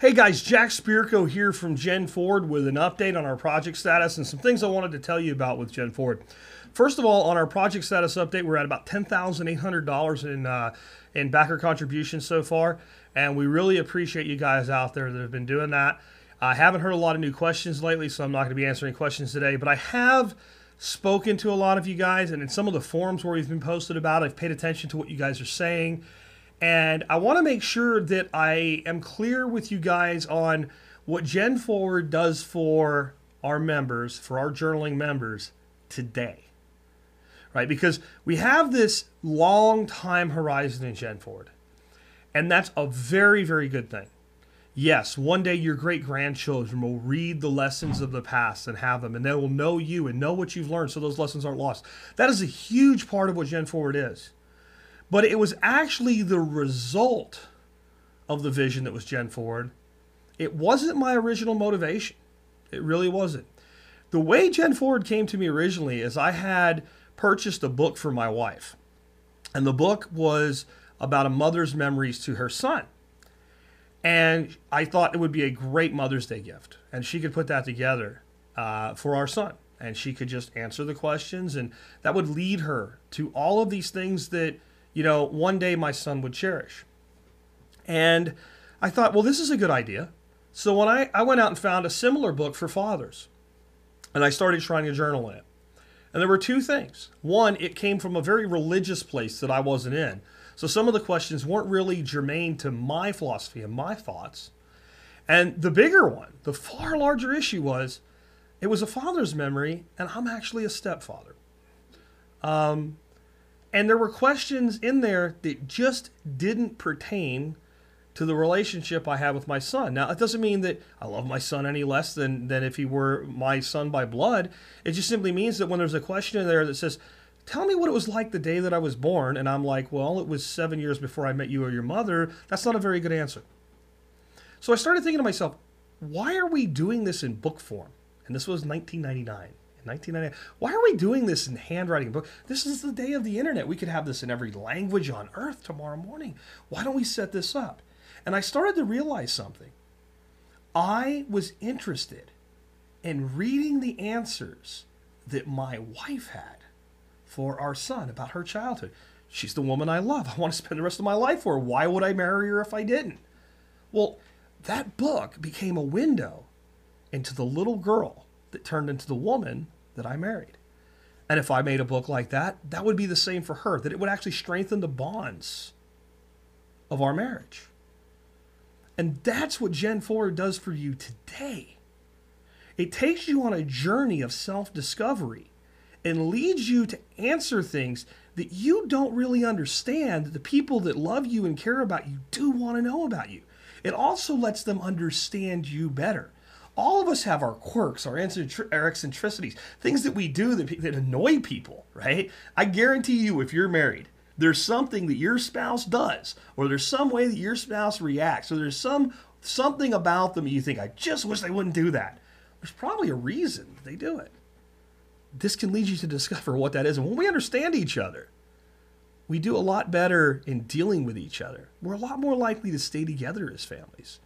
Hey guys, Jack Spirko here from GenForward with an update on our project status and some things I wanted to tell you about with GenForward. First of all, on our project status update, we're at about $10,800 in backer contributions so far, and we really appreciate you guys out there that have been doing that. I haven't heard a lot of new questions lately, so I'm not going to be answering questions today, but I have spoken to a lot of you guys, and in some of the forums where we've been posted about, I've paid attention to what you guys are saying. And I want to make sure that I am clear with you guys on what GenForward does for our members, for our journaling members today, right? Because we have this long time horizon in GenForward, and that's a very, very good thing. Yes, one day your great-grandchildren will read the lessons of the past and have them, and they will know you and know what you've learned so those lessons aren't lost. That is a huge part of what GenForward is. But it was actually the result of the vision that was GenForward. It wasn't my original motivation. It really wasn't. The way GenForward came to me originally is I had purchased a book for my wife. And the book was about a mother's memories to her son. And I thought it would be a great Mother's Day gift. And she could put that together for our son. And she could just answer the questions. And that would lead her to all of these things that, you know, one day my son would cherish. And I thought, well, this is a good idea. So when I went out and found a similar book for fathers, and I started trying to journal in it. And there were two things. One, it came from a very religious place that I wasn't in. So some of the questions weren't really germane to my philosophy and my thoughts. And the bigger one, the far larger issue was, it was a father's memory, and I'm actually a stepfather. And there were questions in there that just didn't pertain to the relationship I have with my son. Now, it doesn't mean that I love my son any less than if he were my son by blood. It just simply means that when there's a question in there that says, tell me what it was like the day that I was born, and I'm like, well, it was 7 years before I met you or your mother, that's not a very good answer. So I started thinking to myself, why are we doing this in book form? And this was 1999. 1999. Why are we doing this in handwriting book? This is the day of the internet. We could have this in every language on earth tomorrow morning. Why don't we set this up? And I started to realize something. I was interested in reading the answers that my wife had for our son about her childhood. She's the woman I love. I want to spend the rest of my life for her. Why would I marry her if I didn't? Well, that book became a window into the little girl that turned into the woman that I married. And if I made a book like that, that would be the same for her, that it would actually strengthen the bonds of our marriage. And that's what GenForward does for you today. It takes you on a journey of self-discovery and leads you to answer things that you don't really understand, that the people that love you and care about you do want to know about you. It also lets them understand you better. All of us have our quirks, our eccentricities, things that we do that annoy people, right? I guarantee you, if you're married, there's something that your spouse does, or there's some way that your spouse reacts, or there's something about them you think, I just wish they wouldn't do that. There's probably a reason they do it. This can lead you to discover what that is. And when we understand each other, we do a lot better in dealing with each other. We're a lot more likely to stay together as families.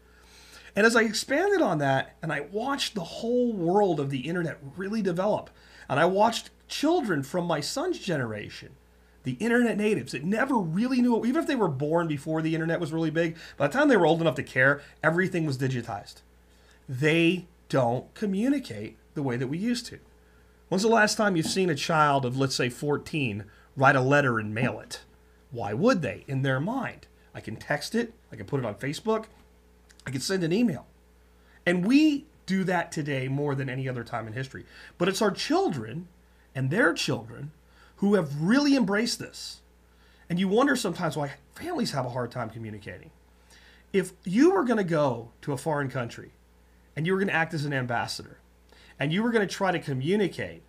And as I expanded on that, and I watched the whole world of the internet really develop, and I watched children from my son's generation, the internet natives that never really knew it, even if they were born before the internet was really big, by the time they were old enough to care, everything was digitized. They don't communicate the way that we used to. When's the last time you've seen a child of, let's say, 14 write a letter and mail it? Why would they? In their mind, I can text it, I can put it on Facebook, I could send an email. And we do that today more than any other time in history. But it's our children and their children who have really embraced this. And you wonder sometimes why families have a hard time communicating. If you were going to go to a foreign country and you were going to act as an ambassador and you were going to try to communicate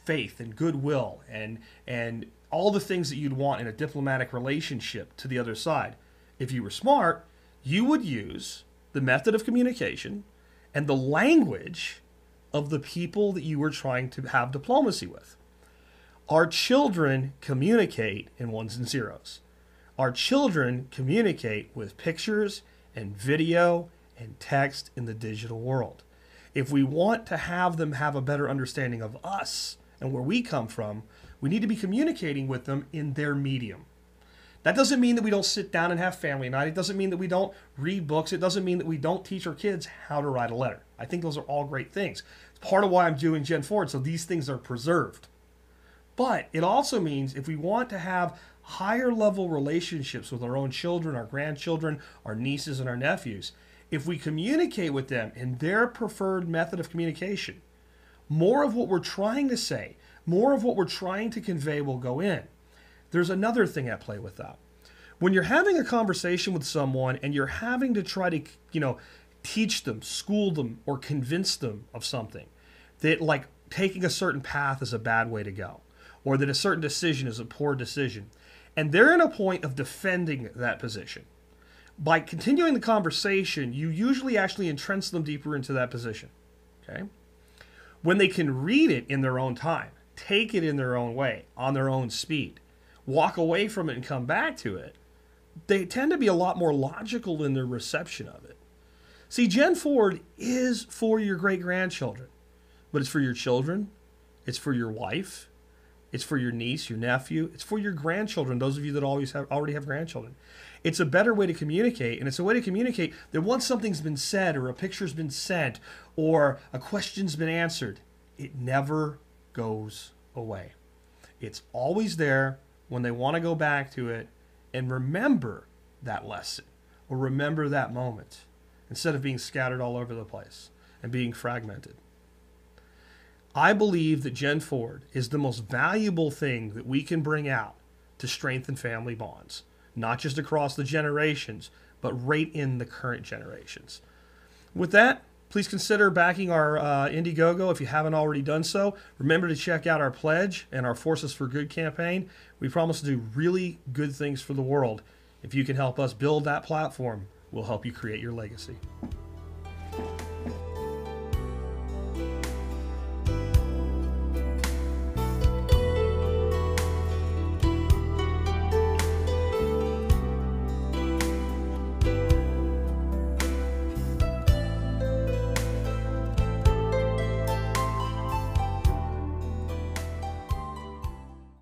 faith and goodwill and all the things that you'd want in a diplomatic relationship to the other side, if you were smart, you would use the method of communication and the language of the people that you were trying to have diplomacy with. Our children communicate in ones and zeros. Our children communicate with pictures and video and text in the digital world. If we want to have them have a better understanding of us and where we come from, we need to be communicating with them in their medium. That doesn't mean that we don't sit down and have family night. It doesn't mean that we don't read books. It doesn't mean that we don't teach our kids how to write a letter. I think those are all great things. It's part of why I'm doing GenForward, so these things are preserved. But it also means if we want to have higher level relationships with our own children, our grandchildren, our nieces, and our nephews, if we communicate with them in their preferred method of communication, more of what we're trying to say, more of what we're trying to convey will go in. There's another thing at play with that. When you're having a conversation with someone and you're having to try to, teach them, school them, or convince them of something, that like taking a certain path is a bad way to go, or that a certain decision is a poor decision, and they're in a point of defending that position, by continuing the conversation, you usually actually entrench them deeper into that position. Okay? When they can read it in their own time, take it in their own way, on their own speed, walk away from it and come back to it, they tend to be a lot more logical in their reception of it. See, GenForward is for your great-grandchildren, but it's for your children, it's for your wife, it's for your niece, your nephew, it's for your grandchildren, those of you that already have grandchildren. It's a better way to communicate, and it's a way to communicate that once something's been said or a picture's been sent or a question's been answered, it never goes away. It's always there when they want to go back to it and remember that lesson or remember that moment instead of being scattered all over the place and being fragmented. I believe that GenForward is the most valuable thing that we can bring out to strengthen family bonds, not just across the generations, but right in the current generations. With that, please consider backing our Indiegogo if you haven't already done so. Remember to check out our pledge and our Forces for Good campaign. We promise to do really good things for the world. If you can help us build that platform, we'll help you create your legacy.